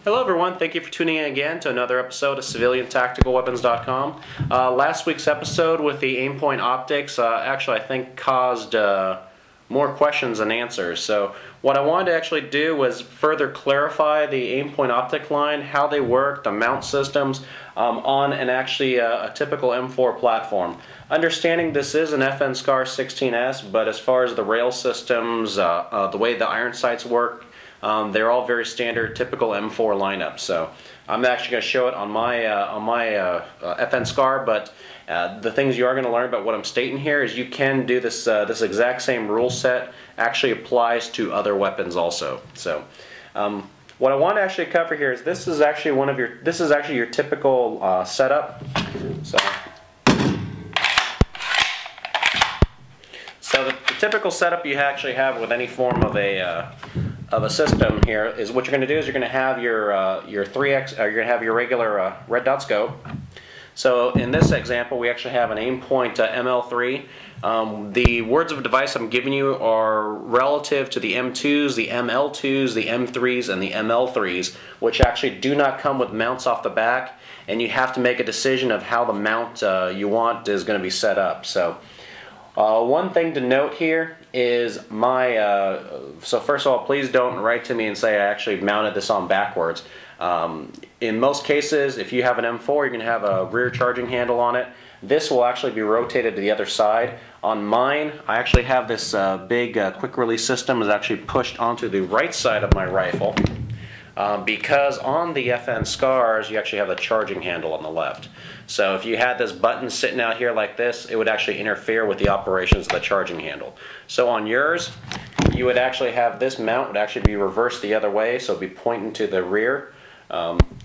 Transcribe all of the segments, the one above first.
Hello everyone, thank you for tuning in again to another episode of CivilianTacticalWeapons.com. Last week's episode with the Aimpoint Optics actually I think caused more questions than answers. So what I wanted to actually do was further clarify the Aimpoint optic line, how they work, the mount systems on an actually a typical M4 platform. Understanding this is an FN SCAR 16S, but as far as the rail systems, the way the iron sights work, they're all very standard, typical M4 lineup. So I'm actually going to show it on my FN SCAR, but the things you are going to learn about what I'm stating here is you can do this this exact same rule set actually applies to other weapons also. So what I want to actually cover here is this is actually your typical setup. So the typical setup you actually have with any form of a system here is what you're going to do is you're going to have your 3x, you're going to have your regular red dot scope. So in this example, we actually have an Aimpoint ML3. The words of device I'm giving you are relative to the M2s, the ML2s, the M3s, and the ML3s, which actually do not come with mounts off the back, and you have to make a decision of how the mount you want is going to be set up. So one thing to note here is so first of all, please don't write to me and say I actually mounted this on backwards. In most cases, if you have an M4, you're going to have a rear charging handle on it. This will actually be rotated to the other side. On mine, I actually have this big quick release system is actually pushed onto the right side of my rifle. Because on the FN SCARs, you actually have a charging handle on the left. So if you had this button sitting out here like this, it would actually interfere with the operations of the charging handle. So on yours, you would actually have this mount would actually be reversed the other way, so it would be pointing to the rear.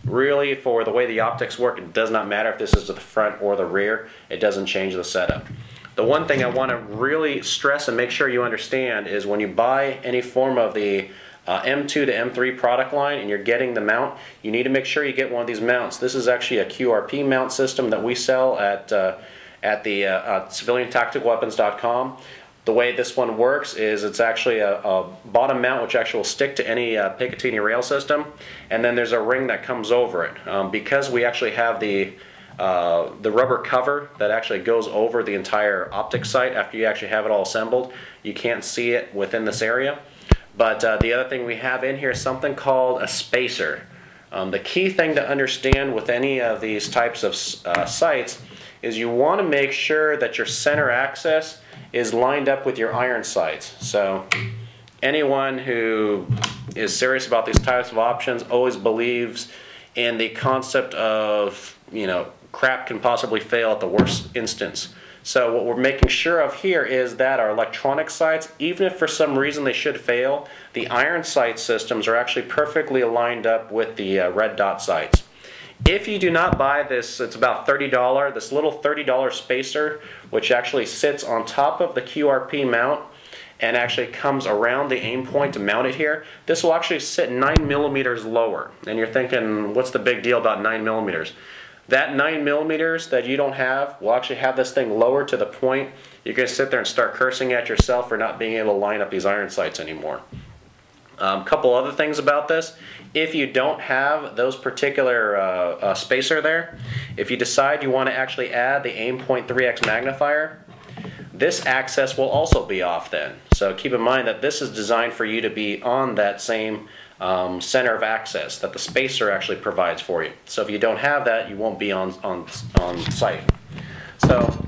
Really, for the way the optics work, it does not matter if this is to the front or the rear. It doesn't change the setup. The one thing I want to really stress and make sure you understand is when you buy any form of the M2 to M3 product line and you're getting the mount, you need to make sure you get one of these mounts. This is actually a QRP mount system that we sell at the CivilianTacticalWeapons.com. The way this one works is it's actually a bottom mount which actually will stick to any Picatinny rail system, and then there's a ring that comes over it. Because we actually have the rubber cover that actually goes over the entire optic sight after you actually have it all assembled, you can't see it within this area. But the other thing we have in here is something called a spacer. The key thing to understand with any of these types of sights is you want to make sure that your center axis is lined up with your iron sights. So anyone who is serious about these types of options always believes in the concept of, crap can possibly fail at the worst instance. So what we're making sure of here is that our electronic sights, even if for some reason they should fail, the iron sight systems are actually perfectly lined up with the red dot sights. If you do not buy this, it's about $30, this little $30 spacer, which actually sits on top of the QRP mount and actually comes around the aim point to mount it here. This will actually sit 9 millimeters lower. And you're thinking, what's the big deal about 9 millimeters? That 9 millimeters that you don't have will actually have this thing lower to the point you're going to sit there and start cursing at yourself for not being able to line up these iron sights anymore. A couple other things about this. If you don't have those particular spacer there, if you decide you want to actually add the Aimpoint 3x magnifier, this access will also be off then. So keep in mind that this is designed for you to be on that same center of access that the spacer actually provides for you. So if you don't have that, you won't be on site. So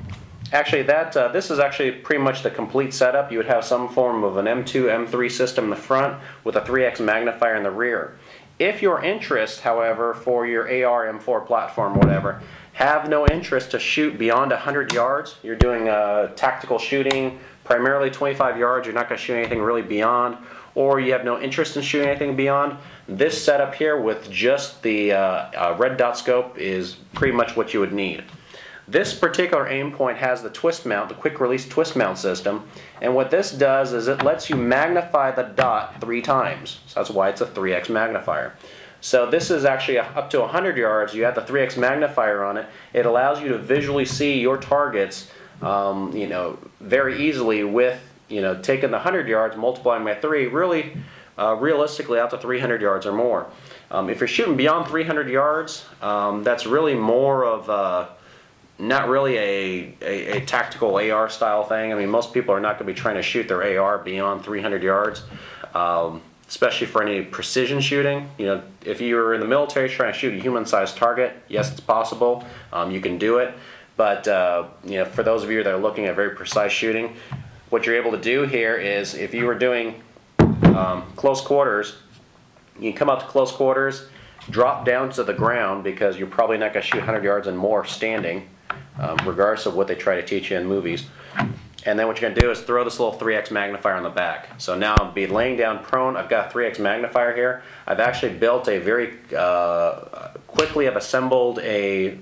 actually this is actually pretty much the complete setup. You would have some form of an M2, M3 system in the front with a 3x magnifier in the rear. If your interest, however, for your AR, M4 platform, whatever, have no interest to shoot beyond 100 yards, you're doing tactical shooting, primarily 25 yards, you're not going to shoot anything really beyond, or you have no interest in shooting anything beyond, this setup here with just the red dot scope is pretty much what you would need. This particular Aimpoint has the twist mount, the quick release twist mount system, and what this does is it lets you magnify the dot 3 times. So that's why it's a 3x magnifier. So this is actually up to 100 yards. You have the 3x magnifier on it. It allows you to visually see your targets very easily with taking the 100 yards, multiplying by 3, really realistically out to 300 yards or more. If you're shooting beyond 300 yards, that's really more of not really a tactical AR style thing. I mean, most people are not going to be trying to shoot their AR beyond 300 yards, especially for any precision shooting. You know, if you're in the military trying to shoot a human-sized target, yes, it's possible. You can do it. But you know, for those of you that are looking at very precise shooting, what you're able to do here is, if you were doing close quarters, you can come up to close quarters, drop down to the ground, because you're probably not going to shoot 100 yards and more standing, regardless of what they try to teach you in movies. And then what you're going to do is throw this little 3x magnifier on the back. So now I'll be laying down prone. I've got a 3x magnifier here. I've actually built a very quickly I've assembled a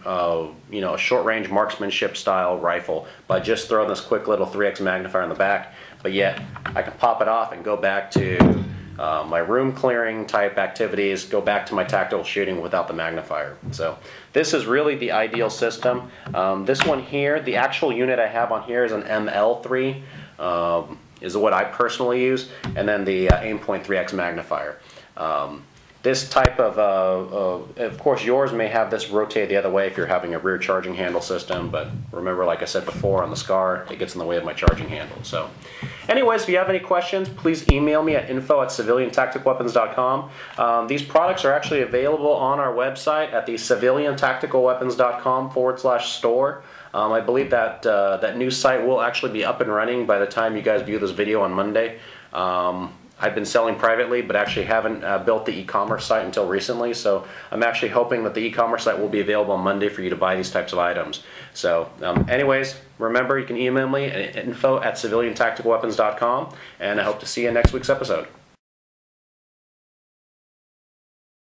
you know, a short-range marksmanship style rifle by just throwing this quick little 3x magnifier on the back. But yet I can pop it off and go back to my room clearing type activities, go back to my tactical shooting without the magnifier. So this is really the ideal system. This one here, the actual unit I have on here is an ML3, is what I personally use, and then the Aimpoint 3X magnifier. This type of course yours may have this rotate the other way if you're having a rear charging handle system, but remember, like I said before, on the SCAR, it gets in the way of my charging handle. So anyways, if you have any questions, please email me at info@civiliantacticalweapons.com. These products are actually available on our website at the civiliantacticalweapons.com/store. I believe that that new site will actually be up and running by the time you guys view this video on Monday. I've been selling privately, but actually haven't built the e-commerce site until recently, so I'm actually hoping that the e-commerce site will be available on Monday for you to buy these types of items. So anyways, remember, you can email me at info@civiliantacticalweapons.com, and I hope to see you in next week's episode.